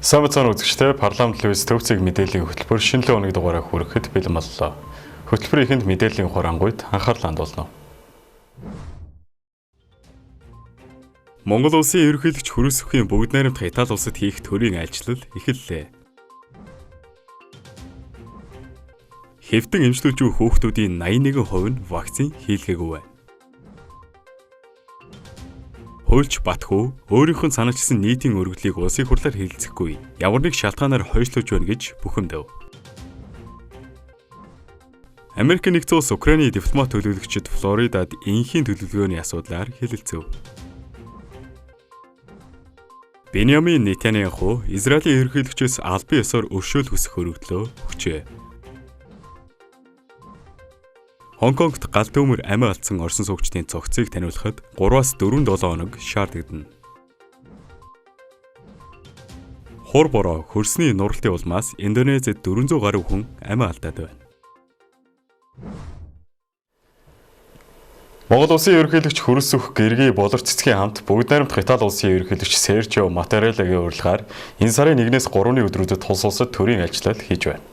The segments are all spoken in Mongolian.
Самбат цаана үзэгчтэй парламент телевиз төвцөг мэдээллийн хөтөлбөр шинэлэн өнөг дугаараа хүрэхэд бэлэн боллоо. Хөтөлбөрийн эхэнд мэдээллийн хурангуйд анхаарал хандуулна. Монгол улсын ерөнхийлөгч Хүрээсвэхийн бүгд найрамдах Итали улсад хийх төрийн айлчлал эхэллээ. Хэвтэн эмчлүүлж буй хүүхдүүдийн 81% нь вакцин хийлгээгүй байна. Хуульч Батхүү өөрийнх нь санаачилсан нийтийн өргөдлийг улсын хурлаар хэлэлцэхгүй ямар нэг шалтгаанаар хойшлуулж байна гэж бүхэмдэв. Америк нэгдсэн улс Украиний дипломат төлөөлөгчид Флоридад инхийн төлөвлөгөөний асуудлаар хэлэлцэв. Беньямин Нетаньяху Израилийн ерөнхийлөгчөөс албан ёсоор өршөөл хүсэх өргөдлөө өгчээ. Хонконгт гал дөөмөр амиа алдсан орсон суугчдын цогцыг таниулахад 3-4 хоног шаардагдана. Хур бороо хөрсний нуралтын улмаас Индонезид 400 гаруй хүн амиа алдаад байна. Монгол улсын ерөнхийлөгч Хүрээсвэх гэргийн болор цэцгийн хамт бүгд найрамдах Итали улсын ерөнхийлөгч Сержио Маттареллагийн урилгаар энэ сарын 1-ээс 3-ны өдрүүдэд тус улсад төрийн айлчлал хийж байна.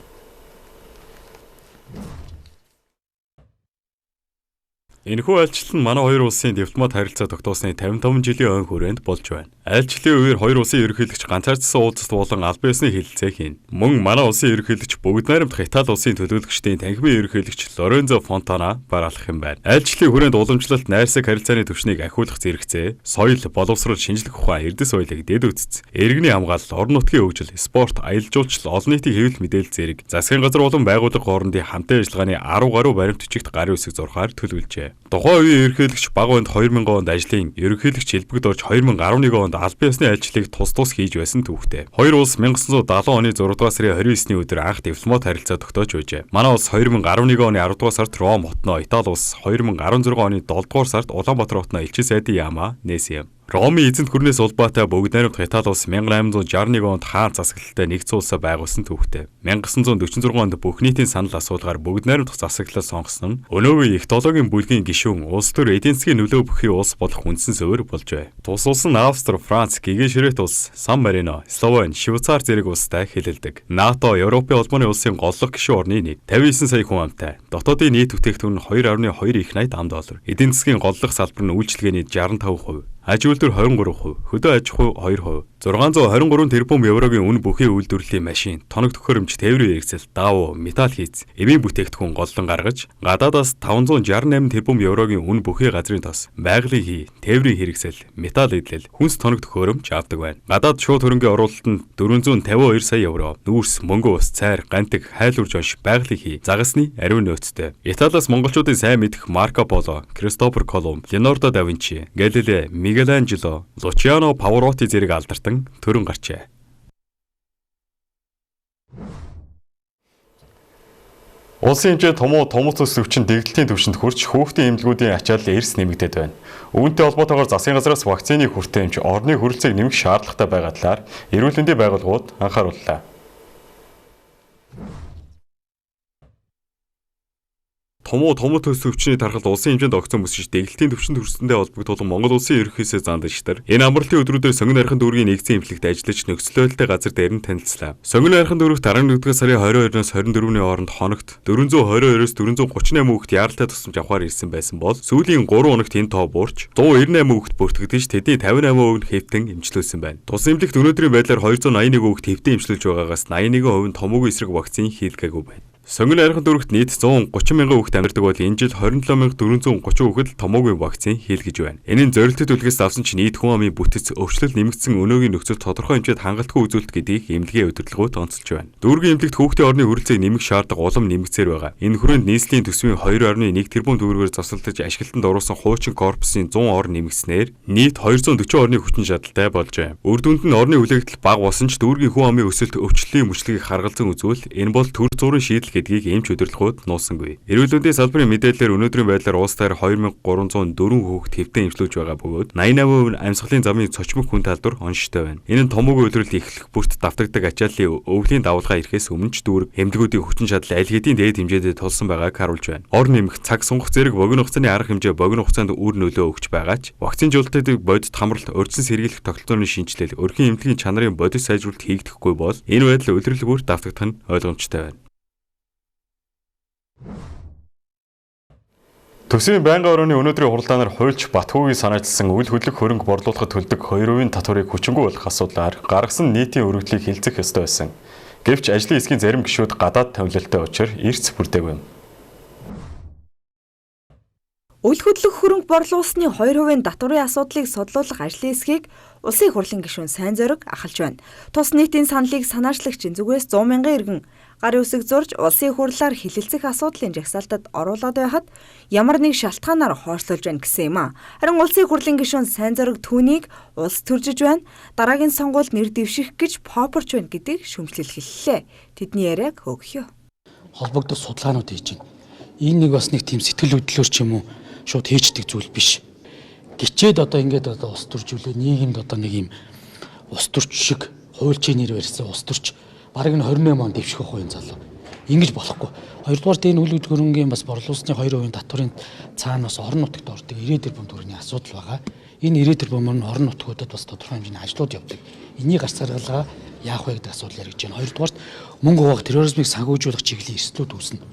Энэхүү айлчлал нь манай хоёр улсын дипломат харилцаа тогтоосны 55 жилийн ойн хүрээнд болж байна. Айлчлалын үеэр хоёр улсын ерөнхийлөгч ганцаардсан уулзалт болон албан ёсны хэлэлцээ хийнэ. Мөн манай улсын ерөнхийлөгч бүгд найрамдах Итали улсын төлөөлөгчдийн танхимын ерөнхийлөгч Лорензо Фонтана бараалах юм байна. Айлчлалын хүрээнд уламжлалт найрсаг харилцааны түвшнийг ахиулах зэрэгцээ, соёл, боловсрол, шинжлэх ухаан, эрдэс соёлыг дэд үтц, иргэний хамгаалал, орон нутгийн хөгжил, спорт, аялал жуулчлал, олон нийтийн хэвлэл мэдээлэл зэрэг засгийн газар болон байгууллага хоорондын хамтын ажиллагааны 10 гаруй баримт бичигт гарын үсэг зурхаар төлөвлөжээ. Тухайн үеийн ерөнхийлөгч бага онд 2000 онд ажлын ерөнхийлөгч хэлбэгд орж 2011 онд албан ёсны айлчлалыг тус хийж байсан түүхтэй. Хоёр улс 1970 оны 6 дугаар сарын 29-ний өдөр анх дипломат харилцаа тогтоож байжээ. Манай улс 2011 оны 10 дугаар сард Ром хотноо, Итали улс 2016 оны 7 дугаар сард Улаанбаатар хотноо элчин сайдын яамаа нээсэн юм. Ромын эзэнт гүрнээс улбаатай бүгд найрамдах Итали улс 1861 онд хаан засаглалтай нэгдсэн улсаа байгуулсан түүхтэй. 1946 онд бүх нийтийн санал асуулгаар бүгд найрамдах засаглалаа сонгосон нь өнөөгийн экологийн бүлгийн гишүүн улс төр эдийн засгийн нөлөө бүхий улс болох үндсэн суурь болж байна. Тус улс нь Австри, Франц, Гэгэн Ширээт улс, Сан Марино, Словен, Швейцар зэрэг улстай хэлэлдэг. НАТО, Европын холбооны улсын голлох гишүүн орны нийт 59 сая хүн амтай. Дотоодын нийт бүтээгдэхүүн нь 2.2 их $80 ам. Эдийн засгийн голлох салбар нь үйлчилгээний 65%. Аж үйлдвэр 23%, хөдөө аж ахуй 2%, 623 тэрбум еврогийн үн бүхий үйлдвэрлэлийн машин, тоног төхөөрөмж, тээврийн хэрэгсэл, давуу, металл хийц, эвийн бүтээгдэхүүн голлон гаргаж, гадаадаас 568 тэрбум еврогийн үн бүхий газрын тос, байгалийн хий, тээврийн хэрэгсэл, металл эдлэл, хүнс тоног төхөөрөмж авдаг байна. Гадаад шууд хөрөнгөний оруулалтанд 452 сая евро, нүүрс, мөнгө ус, цайр, гантик, хайлуурж онш, байгалийн хий, загасны ариун нөөцтэй. Италиас монголчуудын сайн мэдэх Марко Поло, Кристофер Колумб, Леонардо да Винчи, Галилей, Микеланжело, Лучиано Павароти зэрэг алдарсан төрөн гарчээ. Улсын хэмжээнд томуу төс өвчин дэгдэлтийн түвшинд хүрч хүүхдийн эмнэлгүүдийн ачаалал эрс нэмэгдээд байна. Үүнтэй холбоотойгоор засгийн газраас вакцины хүртээмж орны хүрэлцээг нэмэх шаардлагатай байгаа талаар эрүүл мэндийн байгууллагууд анхаарууллаа. Томуу төс өвчний тархалт улсын хэмжээнд огцон бүсэж дэгдэлтийн түвшинд хүрсэндээ холбогдуулан Монгол улсын ерөнхийлөгчөөс зандагчдаар энэ амралтын өдрүүдээр сонгон архин дүүргийн нэгдсэн эмнэлэгт ажиллаж нөхцөлөөлөлтэй газар дээр нь танилцлаа. Сонгон архин дүүрэгт 11 сарын 22-наас 24-ний хооронд хоногт 422-оос 438 хүүхэд яаралтай тусламж авахар ирсэн байсан бол сүүлийн 3 хоногт энэ тоо буурч 198 хүүхэд бүртгэгдэж тэдний 58% нь хэвтэн эмчлүүлсэн байна. Тус эмнэлэгт өнөөдрийн байдлаар 281 хүүхэд хэвтэн эмчлүүлж байгаагаас 81% нь томоогийн эсрэг вакцины хийлгээгүй байна. Сонгон архин дүүрэгт нийт 130 мянган хүүхэд амьдардаг бол энэ жил 27430 хүүхэд томоогийн вакцины хийлгэж байна. Энэ нь зорилттой төлгөөс авсан ч нийт хүн амын бүтэц өвчлөл нэмэгдсэн өнөөгийн нөхцөл тодорхой хэмжээнд хангалтгүй үзүүлэлт гэдгийг эмнэлгийн удирдлагууд онцолж байна. Дүүргийн эмнэлэгт хүүхдийн орны хүрэлцээг нэмэх шаардлага улам нэмэгцээр байгаа. Энэ хүрээнд нийслэлийн төсвийн 2.1 тэрбум төгрөгөөр засварлаж ашиглалтанд оруулсан хуучин корпусын 100 ор нэмэгдснээр нийт 240 орны хүчин чадалтай болжээ. Үр дүнд нь орны хүлээгдэл бага болсон ч дүүргийн хүн амын өсөлт өвчлөлийн мөчлөгийг харгалзан үзвэл энэ бол төр зургийн шийдэл гэдгийг эмч удирдлагууд нууссангүй. Эрүүлэндийн салбарын мэдээлэлээр өнөөдрийн байдлаар улс таар 2304 хүүхэд хэвтэн эмчлүүлж байгаа бөгөөд 88% амьсгалын замын цочмог хүн талбар онштой байна. Энэ нь томоогийн үйлрэлт эхлэх бүрт давтагддаг ачааллын өвлийн давалгаа ирэхээс өмнө ч дүүрэг эмнэлгүүдийн хүчин чадал аль хэдийн дээд хэмжээнд тулсан байгааг харуулж байна. Ор нэмэх, цаг сунгах зэрэг богино хугацааны арга хэмжээ богино хугацаанд үр нөлөө өгч байгаа ч вакцинжуулалтыг бодит хамралт, урьдчилан сэргийлэх тогтолцооны шинжилэл, өрхийн эмнэлгийн чанарын бодит сайжруулалт хийгдэхгүй бол энэ байдал үйлрэл бүрт давтагдах нь ойлгомжтой байна. Төсвийн байнгын орооны өнөөдрийн хуралдаанаар хуульч Батхуугийн санаачилсан үйл хөдлөх хөрөнгө борлуулахад төлдөг 2% татварыг хүчингүй болох асуудлаар гаргасан нийтийн өргөдлийг хилцэх ёстой байсан. Гэвч ажлын хэсгийн зарим гишүүд гадаад томилолтой учраа эрс бүрдээгүй юм. Үйл хөдлөх хөрөнгө борлуулсны 2% татварын асуудлыг судлуулах ажлын хэсгийг улсын хурлын гишүүн Сайн Зориг ахалж байна. Тус нийтийн саналыг санаачлагчийн зүгээс 100 мянган иргэн гарын үсэг зурж улсын хурлаар хилэлцэх асуудлын жагсаалтад оруулаад байхад ямар нэг шалтгаанаар хойшлуулж байна гэсэн юм а. Харин улсын хурлын гишүүн Сайн Зориг түүнийг улс төржиж байна. Дараагийн сонгуульд нэр дэвших гэж попорч байна гэдгийг шүүмжлэл хэллээ. Тэдний яриаг хөөгье. Холбогдох судалгаанууд хийж байна. Энэ нэг бас нэг тийм сэтгэл хөдлөлөөр ч юм уу шууд хийждэг зүйл биш. Гичээд одоо ингээд улс төржүүлээ нийгэмд одоо нэг юм улс төрч шиг хуульчийн нэр барьсан улс төрч бараг нь 28 он дэвших байх юм залуу. Ингэж болохгүй. Хоёрдугаарт энэ үйл хөдлөнгийн бас борлуулсны 2% татварын цаана бас орон нутагт ордог 90 тэрбум төгрөгийн асуудал байгаа. Энэ 90 тэрбумаар нь орон нутгуудад бас тодорхой хэмжээний ажлууд явдаг. Энийг гарц гаргалгаа яах вэ гэдэг асуудал яригдж байна. Хоёрдугаарт мөнгө угаах терроризмыг санхүүжүүлэх чиглэлийн эрсдлүүд үүснэ.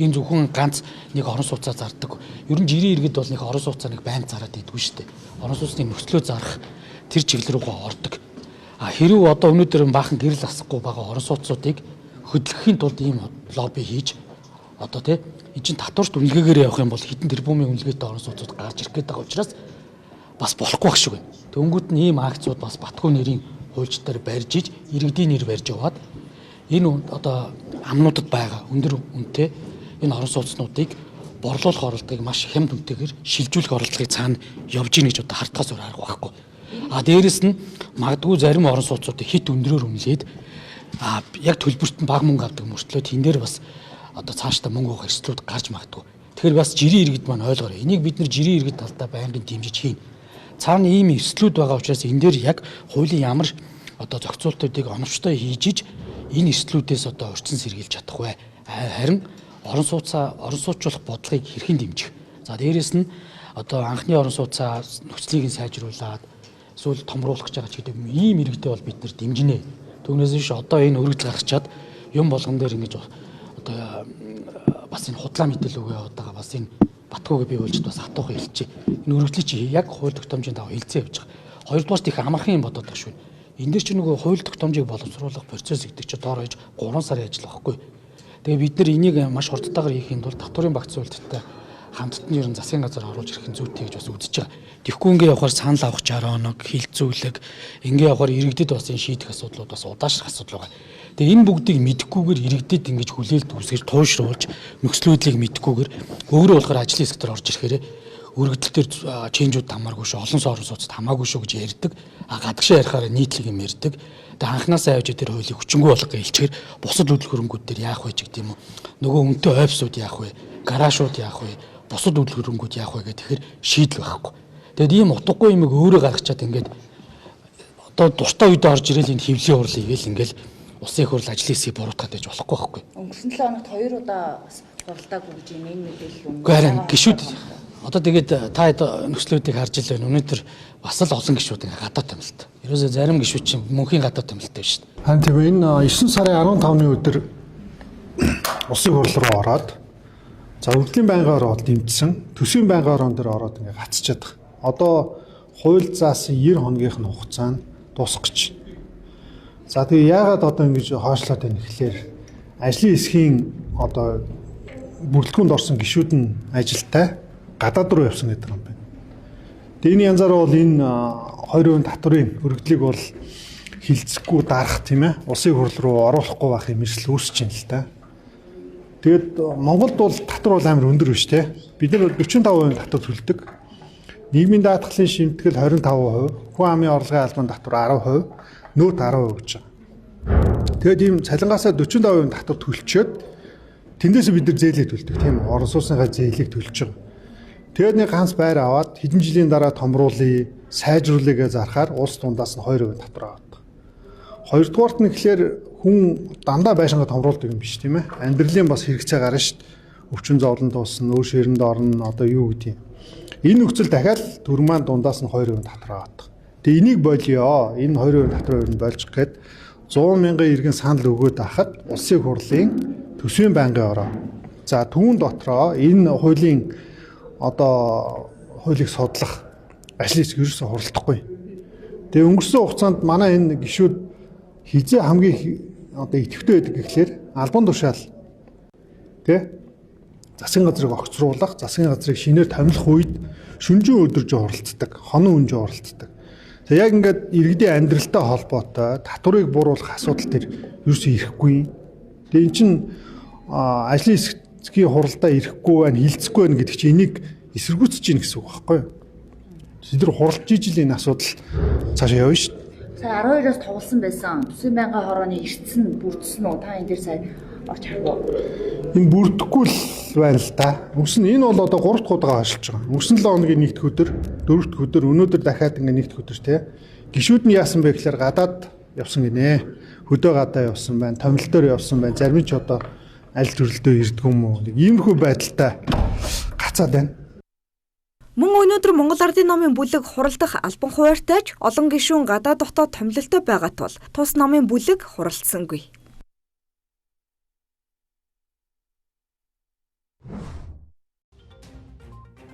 Энэ зөвхөн ганц нэг орон сууцаа зардаг. Ер нь жирийн иргэд бол нэг орон сууцаа нэг байнг зараад идэггүй шүү дээ. Орон сууцны нөхцлөө зарах тэр чиглэл рүүгээ ордог. Хэрвээ одоо өнөөдөр баахан гэрэл асахгүй байгаа орон сууцуудыг хөдөлгөхийн тулд ийм лобби хийж одоо энэ чинь татварт үнэлгээгээр явах юм бол хэдэн тэрбумын үнэлгээтэй орон сууцууд гарч ирэх гээд байгаа учраас бас болохгүй байх шиг байна. Дөнгөд нь ийм акцууд бас Батхуу нэрийн хуульчдаар барьж иж иргэдийн нэр барьж яваад энэ одоо амнуудад байгаа өндөр үнэтэй энэ орон сууцнуудыг борлуулах оролдогыг маш хямд үнэтэйгээр шилжүүлэх оролдлогыг цаана явж ийн гэж одоо хартгаас өөр арга байхгүй. Дээрэс нь магадгүй зарим орон сууцуудыг хит өндрөөр үнэлээд яг төлбөрт нь бага мөнгө авдаг мөртлөө тэн дээр бас одоо цаашдаа мөнгө авах эрсдлүүд гарч магадгүй. Тэгэхээр бас жирийн иргэд маань ойлгоорой. Энийг бид нар жирийн иргэд талдаа байнгын дэмжиж хийн. Цаана ийм эрсдлүүд байгаа учраас энэ дээр яг хуулийн ямар одоо зохицуултуудыг оновчтой хийж иж энэ эрсдлүүдээс одоо урьдчилан сэргийлж чадах вэ? Харин орон сууцчлах бодлогыг хэрхэн дэмжих. За дээрэс нь одоо анхны орон сууцаа нөхцөлийг нь сайжруулад эсвэл томруулах гэж байгаа ч гэдэг ийм иргэдэд бол бид нар дэмжинэ. Түүнээс биш одоо энэ өргөдөл гаргачаад юм болгон дээр ингэж одоо бас энэ худлаа мэдээлэл өгөө удаага бас энэ Батхууг бий болж бас хатуухан хэлчихэ. Энэ өргөдлийг чи яг хууль тогтоомжийн дагуу хэлцээ явж байгаа. Хоёрдугаарт их амархан юм бодоод байгаа шүү. Энд дээр чи нөгөө хууль тогтоомжийг боловсруулах процесс гэдэг чи доор хойж 3 сарын ажил واخгүй. Тэгээ бид нар энийг маш хурдтайгаар хийхэд бол татварын багц үйлдэлтэй хамтд нь ер нь засгийн газар оруулж ирэх зүйтэй гэж бас үзэж байгаа. Тэгэхгүй ингээ явахаар санал авах 60 хоног хилцүүлэг ингээ явахаар иргэдэд бас энэ шийдэх асуудлууд бас удаашрах асуудал байгаа. Тэгээ энэ бүгдийг мэдэхгүйгээр иргэдэд ингэж хүлээлт үүсгэж туушруулж нөхцөл байдлыг мэдэхгүйгээр өөрөө болохоор ажлын сектор орж ирэхээр өргөдөл төр ченжүүд хамаагүй шүү, олон орон сууцд хамаагүй шүү гэж ярьдаг. Гадагшаа ярихаар нийтлэг юм ярьдаг. Тэгээ анханасаа явж тэр хуулийг хүчингүй болгох хэлчихээр бусад үйл хөрөнгүүд дээр яах вэ гэдэг юм уу? Нөгөө үнэтэй ойфсууд яах вэ? Гараашууд яах вэ? Бусад үйл хөрөнгүүд яах вэ гэдэг тэгэхээр шийдэл байхгүй. Тэгэд ийм утгагүй юмыг өөрөө гаргачаад ингээд одоо дуртай үедээ орж ирэл энэ хөвлийн хурлыг игээл ингээл улсын их хурл ажлын хэсгийг буруутгаад байж болохгүй байхгүй. Өнгөрсөн 7 хоногт 2 удаа хуралдаагүй гэж энэ мэдээлэл үнэ. Үгүй харин гişүүд одоо тэгээд та нөхцлүүдийг харж ил байна. Өнөөдөр бас л олон гişүүд ингээ гадаад томилт. Ерөөсөө зарим гişүүд чинь мөнхийн гадаад томилттай шүү дээ. Харин тийм энэ 9 сарын 15-ны өдөр улсын хурл руу ороод за өвдлийн байнгын ороод дэмжсэн төсвийн байнгын ороон дээр ороод ингээ гацчихад байгаа. Одоо хууль заасан 90 хоногийнх нь хугацаа нь дуусах гэж. За тэгээ яагаад одоо ингэж хойшлоод байна гэхлээр ажлын хэсгийн одоо бүрэлдэхүүнд орсон гишүүд нь ажилтай гадаад руу явсан гэдэг юм байна. Тэгээ энэ янзаар бол энэ 2% татварын өргөдлийг бол хилцэхгүй дарах тийм ээ. Улсын хурл руу оруулахгүй байх юм эрсдэл үүсэж байна л та. Тэгээд Монголд бол татвар бол амар өндөр биш те. Бид нар 45% татвар төлдөг. Нийгмийн даатгалын шимтгэл 25%, хүн амын орлогын албан татвар 10%, нөөц 10% гэж байна. Тэгээд ийм цалингаасаа 45% татвар төлчөөд Тэндээс бид нар зээлээ төлдөг тийм үү? Орон сууцныхаа зээлийг төлж байгаа. Тэгээд нэг ганц байр аваад хэдэн жилийн дараа томруулъя, сайжруулъя гэж зарахаар улс дундаас нь 2% татвар аваад. Хоёрдугаарт нь гэхэлэр хүн дандаа байшингаа томруулдаг юм биш тийм ээ. Амьдралын бас хэрэгцээ гарна шүү дээ. Өвчин зовлон туусна, өөр ширэнд орно, одоо юу гэдэг юм. Энэ нөхцөл дахиад төр маань дундаас нь 2% татвар аваад. Тэгээ энийг болио. Энэ 2% татвар нь болж гэхэд 100 мянган иргэн санал өгөөд ахад улсын хурлын төсвийн байнгын ороо. За түүн дотроо энэ хуулийн одоо хуулийг судлах ажлын хэсэг ерөөсөө хуралдахгүй. Тэгээ өнгөрсөн хугацаанд манай энэ гишүүд хизээ хамгийн одоо идэвхтэй байдаг гэхлээр албан тушаал тэ засгийн газрыг огцруулах, засгийн газрыг шинээр томилох үед шүнжин өдөрж хуралддаг, хонон өнжөө хуралддаг. За яг ингээд иргэдийн амьдралтай холбоотой татварыг бууруулах асуудал төр ерөөсөө ирэхгүй. Тэгээ эн чинь ажлын хэсгийн хуралдаа ирэхгүй байна, хилцэхгүй байна гэдэг чинь энийг эсэргүүцэж гин гэсэн үг байхгүй юу? Бид нар хуралдж ижил энэ асуудал цаашаа явна шүү дээ. Сая 12-оос тоглосон байсан. Төсвийн байнгын хорооны эртсэн бүрдсэн үү? Та энэ дээр сая орж харах уу? Энэ бүрдэхгүй л байна л да. Өнгөрсөн энэ бол одоо 3 дахь удаага ажиллаж байгаа. Өнгөрсөн 7 хоногийн нэгдүгээр өдөр, 4 дахь өдөр, өнөөдөр дахиад ингээ нэгдүгээр өдөр те. Гишүүд нь яасан бэ гэхээр гадаад явсан гинэ. Хөдөө гадаа явсан байна, томилтоор явсан байна. Зарим нь ч одоо аль төрөлдөө ирдэг юм уу? Иймэрхүү байдалтай гацаад байна. Мөн өнөөдөр Монгол Ардын номын бүлэг хуралдах албан хуваарьтайч олон гишүүн гадаа дотоод томилолтой байгаа тул тус номын бүлэг хуралдсангүй.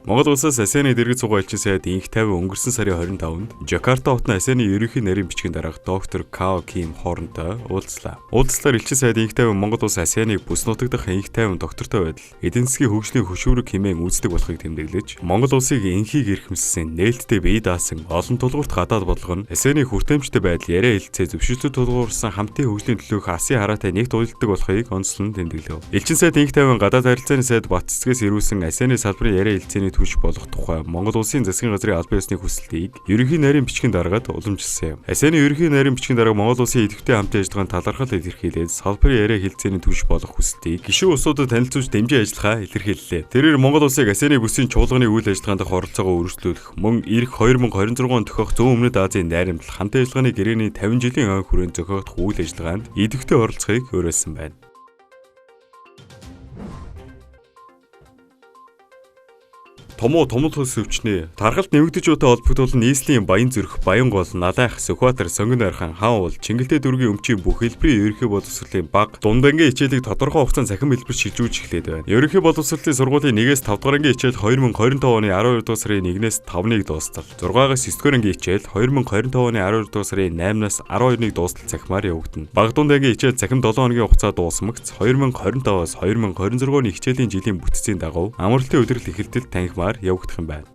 Монгол улсаас ASEAN-ы дэргэд суугаа элчин сайд инх 50 өнгөрсөн сарын 25-нд Жакарта хотын ASEAN-ы ерөнхий нарийн бичгийн дарга доктор Као Ким хоорондоо уулзлаа. Уулзлаар элчин сайд инх 50 Монгол улс ASEAN-ыг бүс нутагдах инх 50 доктортой байдал, эдийн засгийн хөгжлийн хөшүүрэг хэмээн үздэг болохыг тэмдэглэж, Монгол улсыг инхийг эрхэмссэн, нээлттэй бие даасан, олон тулгуурт гадаад бодлого нь ASEAN-ы хүртээмжтэй байдал яриа хэлцээ зөвшөөрлөд тулгуурсан хамтын хөгжлийн төлөөх Асын хараатай нэгт уялддаг болохыг онцлон тэмдэглэв. Элчин сайд инх 50 гадаад харилцааны сайд Бат цэцгээс ирүүлсэн ASEAN-ы салбарын яриа хэлцээний түвш болох тухай Монгол улсын засгийн газрын албан ёсны хүсэлтийг ерөнхий нарийн бичгийн даргад уламжилсан юм. ASEAN-ы ерөнхий нарийн бичгийн дарга Монгол улсын идэвхтэй хамтын ажиллагаанд талархал илэрхийлээд салбарын яриа хэлцээний түвш болох хүсэлтийг гишүүн улсуудад танилцуулж дэмжин ажиллахаа илэрхийллээ. Тэрээр Монгол улсыг ASEAN-ы бүсийн чуулганы үйл ажиллагаанд оролцоогоо өргөжлүүлэх, мөн ирэх 2026 онд төхөх Зүүн Өмнөд Азийн найрамдал хамтын ажиллагааны гэрээний 50 жилийн ан хүрээнд зохиогдох үйл ажиллагаанд идэвхтэй оролцохыг уриалсан байна. Томоо томолхос өвчнээ тархалт нэмэгдэж буйтай холбогдуулан нийслэлийн Баян зүрх, Баян гол, Налайх, Сүхбаатар, Сонгон ойрхон, Хаан уул, Чингэлтэй дүүргийн өмчийн бүх хэлбэрийн ерөнхий боловсролын баг дундангийн хичээлийг тодорхой хугацаанд цахим хэлбэр шилжүүлж эхлэдэг байна. Ерөнхий боловсролын сургуулийн 1-ээс 5 дугаар ангийн хичээл 2025 оны 12 дугаар сарын 1-ээс 5-ыг дуустал. 6-аас 9 дугаар ангийн хичээл 2025 оны 12 дугаар сарын 8-аас 12-ыг дуустал цахимаар явагдана. Баг дундангийн хичээл цахим 7 хоногийн хугацаа дуусмагц 2025-аас 2026 оны хичээлийн жилийн бүтцийн дагуу амралтын өдрөл эхэлтэл танхимаар явагдах юм байна.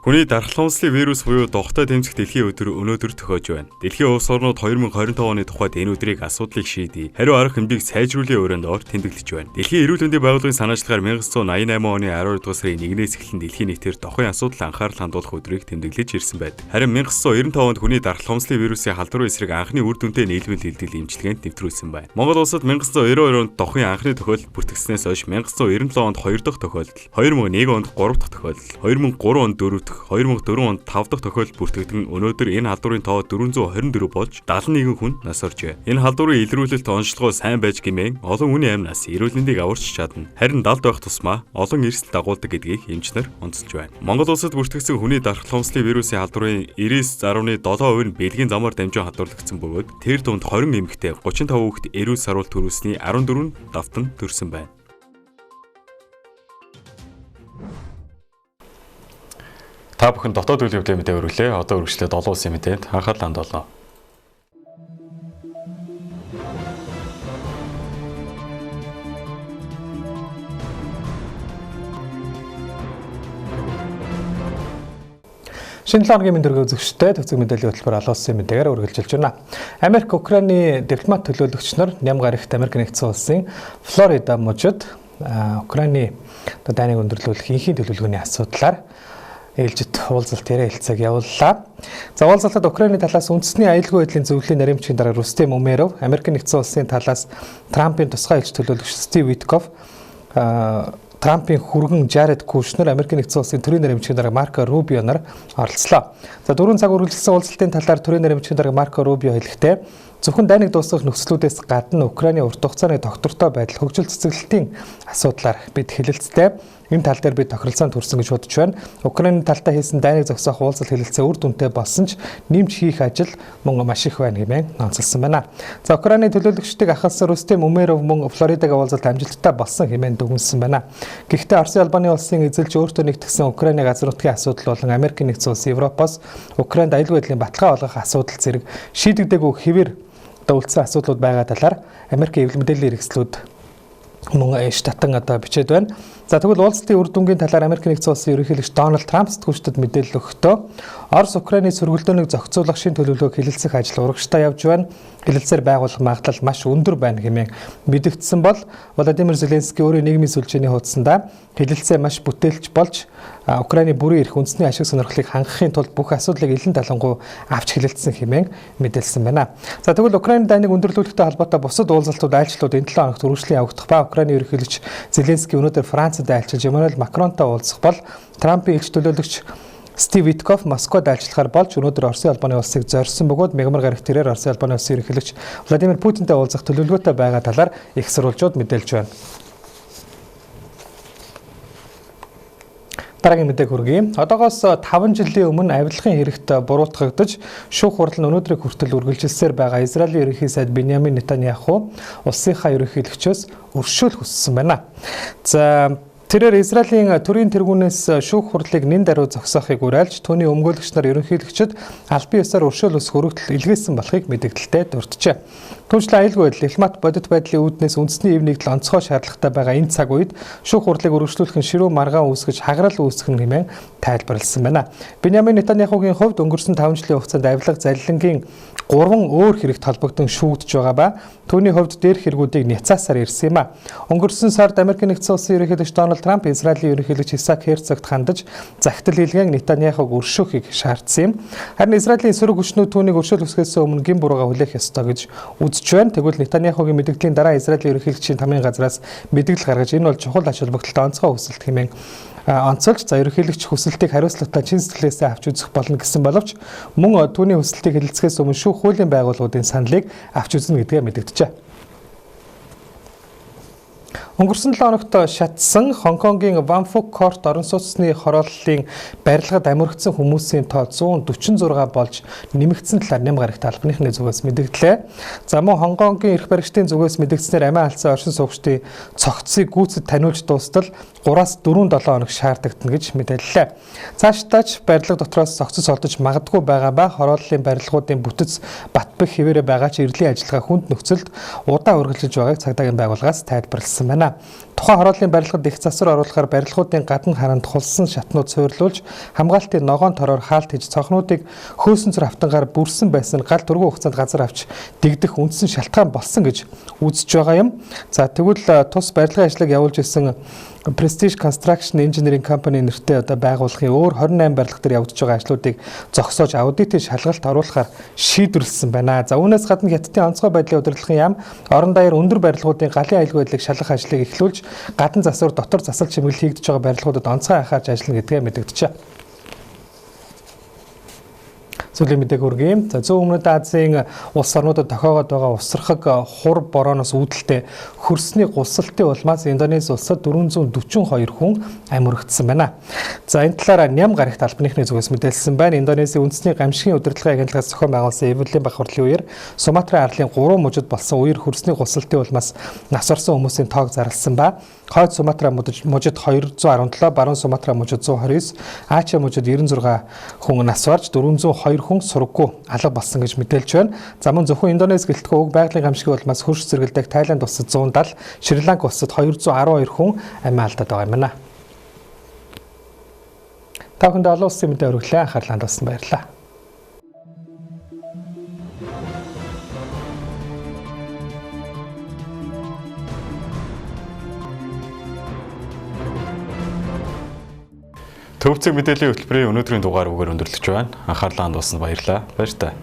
Хүний дархлан онцлог вирус буюу дохтой тэмцэх дэлхийн өдөр өнөөдөр төхөөж байна. Дэлхийн улс орнууд 2025 оны тухайд энэ өдрийг асуудлыг шийдий. Хариу арга хэмжээг сайжруулахын өрөөнд тэмдэглэж байна. Дэлхийн эрүүл мэндийн байгууллагын санаачлагаар 1988 оны 12 дугаар сарын 1-ээс эхлэн дэлхийн нийтээр дохын асуудал анхаарал хандуулах өдрийг тэмдэглэж ирсэн байдаг. Харин 1995 онд хүний дархлан онцлог вирусын халдварын эсрэг анхны үр дүнтэй нийлбэл хилдэг эмчилгээнд нэвтрүүлсэн байна. Монгол улсад 1992 онд дохын анхны тохиолдол бүртгэгдснээс хойш 1997 онд 2 дахь тохиолдол, 2001 онд 3 дахь тохиолдол, 2003 онд 4 2004 онд 5 дахь тохиолдол бүртгэгдэн өнөөдөр энэ халдварын тоо 424 болж 71 хүн нас оржээ. Энэ халдварын илрүүлэлт онцлогоо сайн байж гэмээн олон хүний амнаас эрүүл мэндийг аварч чадна. Харин далд байх тусмаа олон эрсдэл дагуулдаг гэдгийг эмчнэр онцолж байна. Монгол улсад бүртгэгдсэн хүний дархлан онцлог вирусын халдварын 99.7% нь бэлгийн замаар дамжин хадварлагдсан бөгөөд тэр дунд 20 эмэгтэй 35 хүүхэд эрүүл саруулт төрүүлсний 14 давтан төрсэн байна. Та бүхэн дотоод үйл явдлын мэдээ өргөлээ. Одоо үргэлжлээд олон улсын мэдээнд анхаарал хандуулна. Шинэ 7 хоногийн мэндэргийн үзэгчтэй төвцөг мэдээллийн хөтөлбөр олон улсын мэдээгээр үргэлжилж байна. Америк Украины дипломат төлөөлөгч нар ням гарагт Америк нэгдсэн улсын Флорида мужид Украины дайныг өндөрлүүлэх инхийн төлөвлөгөөний асуудлаар ээлжид уулзалт ярилцаг явууллаа. За уулзалтад Украины талаас үндэсний аюулгүй байдлын зөвлөлийн нарийн бичгийн дарга Рустем Умеров, Америк нэгдсэн улсын талаас Трампын тусгай элч төлөөлөгч Стив Витков, Трампын хүргэн Жаред Кушнер, Америк нэгдсэн улсын төрийн нарийн бичгийн дарга Марко Рубио нар оролцлоо. За 4 цаг үргэлжилсэн уулзалтын талаар төрийн нарийн бичгийн дарга Марко Рубио хэлэхдээ зөвхөн дайныг дуусгах нөхцлүүдээс гадна Украины урт хугацааны тогтвортой байдал, хөгжил цэцэглэлтийн асуудлаар бид хэлэлцтэй. Энэ тал дээр бид тохиролцоонд хүрсэн гэж бодож байна. Украины талтай хийсэн дайныг зогсоох уулзалт хэлэлцээ үр дүнтэй болсон ч нэмж хийх ажил мөн маш их байна хэмээн онцлсан байна. За Украины төлөөлөгчдийг ахалсан Рустем Умеров мөн Флоридагийн уулзалт амжилттай болсон хэмээн дүгнсэн байна. Гэхдээ Оросын Албаны улсын эзэлж өөртөө нэгтгэсэн Украины газар нутгийн асуудал болон Америк нэгдсэн улс Европоос Украинд аюулгүй байдлын баталгаа олгох асуудал зэрэг шийдэгдээгүй хэвээр дуулсан асуудлууд байгаа талаар Америкийн эвлэл мэдээллийн хэрэгслүүд мөн штатан бичээд байна. За тэгвэл уулзалтын үр дүнгийн талаар Америк нэгдсэн улсын ерөнхийлөгч Дональд Трамп сэтгүүлчдэд мэдээлэл өгөхдөө Орос Украины сөргөлдөөнийг зохицуулах шин төлөвлөгөөг хэлэлцэх ажил урагштай явж байна. Хэлэлцээр байгуулах магадлал маш өндөр байна хэмээн мэдэгдсэн бол Владимир Зеленский өөрийн нийгмийн сүлжээний хуудсандаа хэлэлцээ маш бүтээлч болж Украины бүрийн эрх үндэсний ашиг сонирхлыг хангахын тулд бүх асуудлыг илэн талангуй авч хэлэлцсэн хэмээн мэдээлсэн байна. За тэгвэл Украины дайныг өндөрлүүлэхтэй холбоотой бусад уулзалтууд айлчлууд энэ 7 хоногт үргэлжлэн явагдах ба Украины ерөнхийлөгч Зеленский өнөөдөр Францад айлчилж Эммануэль Макронтой уулзах бол Трампын элч төлөөлөгч Стив Витков Москвад айлчлахаар болж өнөөдөр Оросын Албаны улсыг зорьсон бөгөөд мягмар гарагт тэрээр Оросын Албаны улсын ерөнхийлөгч Владимир Путинтэй уулзах төлөвлөгөөтэй байгаа талаар их сурвалжууд мэдээлж байна. Дараагийн мэдээг хүргэе. Одоогоос 5 жилийн өмнө авилгын хэрэгт буруутгагдж шүүх хурал нь өнөөдрийг хүртэл үргэлжилсээр байгаа Израилийн ерөнхий сайд Биньямин Нетаньяху улсынхаа ерөнхийлөгчөөс өршөөл хүссэн байна. За тэрээр Израилийн төрийн тэргүүнээс шүүх хурлыг нэн даруй зогсоохыг уриалж түүний өмгөөлөгч нар ерөнхийлөгчд албан ёсоор өршөөл ус хүргэл илгээсэн болохыг мэдэгдэлтэй дурджээ. Түүнчлэн аюулгүй байдал, Элмат бодит байдлын үүднээс үндэсний эв нэгдэл онцгой шаардлагатай байгаа энэ цаг үед шүүх хурлыг үргэлжлүүлэх нь ширүү маргаан үүсгэж хагарал үүсгэх нь хэмээн тайлбарласан байна. Биньямин Нетаньяхугийн хувьд өнгөрсөн 5 жилийн хугацаанд авилга залилангийн 3 өөр хэрэгт холбогдсон шүүгдэж байгаа ба түүний хувьд дээрх хэрэгүүдийг няцаасаар ирсэн юм а. Өнгөрсөн сард Америк нэгдсэн улсын ерөнхийлөгч Дональд Трамп Израилийн ерөнхийлөгч Исаак Херцогт хандаж захидал илгээн Нетаньяхуг өршөөхийг шаардсан юм. Харин Израилийн сөрөг хүчнүүд түүнийг өршөөл үсгэхээс өмнө гин бурууга хүлээх ёстой гэж үзэж байна. Тэгвэл Нетаньяхугийн мэдэгдлийн дараа Израилийн ерөнхийлөгчийн тамгын газраас мэдээлэл гаргаж энэ бол чухал ач холбогдолтой онцгой хүсэлт хэмээн онцолж за ерөнхийлөгч хүсэлтийг хариуцлагатай чин сэтгэлээсээ авч үзэх болно гэсэн боловч мөн түүний хүсэлтийг хэлэлцэхээс өмнө шүүх хуулийн байгууллагуудын саналыг авч үзнэ гэдгээ мэдэгджээ. Өнгөрсөн 7 хоногт шатсан Хонконгийн Ван Фук Корт орон сууцны хорооллын барилгад амиргдсан хүмүүсийн тоо 146 болж нэмэгдсэн талаар нэм гарагт албаныхны зүгээс мэдэгдлээ. За мөн Хонконгийн эрх баригчдын зүгээс мэдэгдснээр амиа алдсан оршин суугчдын цогцыг гүйцэд таниулж дуустал 3-4-7 хоног шаардагдана гэж мэдээллээ. Цаашдаач барилга дотроос цогцос олдож магадгүй байгаа ба хорооллын барилгуудын бүтэц батбэх хэвээрээ байгаа ч эрлийн ажиллагаа хүнд нөхцөлд удаан үргэлжилж байгааг цагдаагийн байгууллагаас тайлбарласан байна. Тухайн хорооллын барилгад их засвар оруулахаар барилгуудын гадна харанд хулсан шатнууд суйрлуулж хамгаалтын ногоон тороор хаалт хийж цонхнуудыг хөөсөнцөр автангаар бүрсэн байсан гал дөрвөн хугацаанд газар авч дэгдэх үндсэн шалтгаан болсон гэж үзэж байгаа юм. За тэгвэл тус барилгын ажлыг явуулж исэн Prestige Construction Engineering Company нэртэй байгууллагын өөр 28 барилга дээр явагдаж байгаа ажлуудыг зогсоож аудитын шалгалт оруулахаар шийдвэрлсэн байна. За үүнээс гадна Хятадын онцгой байдлын удирдлагын яам орон даяар өндөр барилгуудын галын аюулгүй байдлыг шалгах ажлыг эхлүүлж гадна засвар дотор засал чимэглэл хийгдэж байгаа барилгуудад онцгой анхаарч ажиллана гэдгээ мэдэгджээ. Сүүлийн мэдээг хүргэе. За зүүн өмнөд Азийн улс орнуудад тохиогоод байгаа усрахаг хур борооноос үүдэлтэй хөрсний гулсалтын улмаас Индонези улсад 442 хүн амьурагдсан байна. За энэ талаар ням гарагт албаныхны зүгээс мэдээлсэн байна. Индонези үндэсний гамшигын удирдлагын агентлагаас зохион байгуулсан эвлэлийн бах хурлын үеэр Суматрын арлын 3 мужид болсон үер хөрсний гулсалтын улмаас нас орсон хүмүүсийн тоог зарласан ба хойд Суматра мужид 217, баруун Суматра мужид 129, Ача мужид 96 хүн нас барж 402 хүн сураггүй алга болсон гэж мэдээлж байна. За мөн зөвхөн Индонез гэлтгөө уг байгалийн гамшигын улмаас хөрш зэргэлдэх Тайланд улсад 170, Шри-Ланк улсад 212 хүн амиа алдаад байгаа юм байна. Та бүхэнд олон улсын мэдээ өргөлээ анхаарлаа хандуулсан баярлалаа. Төвцөг мэдээллийн хөтөлбөрийн өнөөдрийн дугаар үгээр өндөрлөж байна. Анхаарлаа хандуулсанд баярлалаа. Баяр та.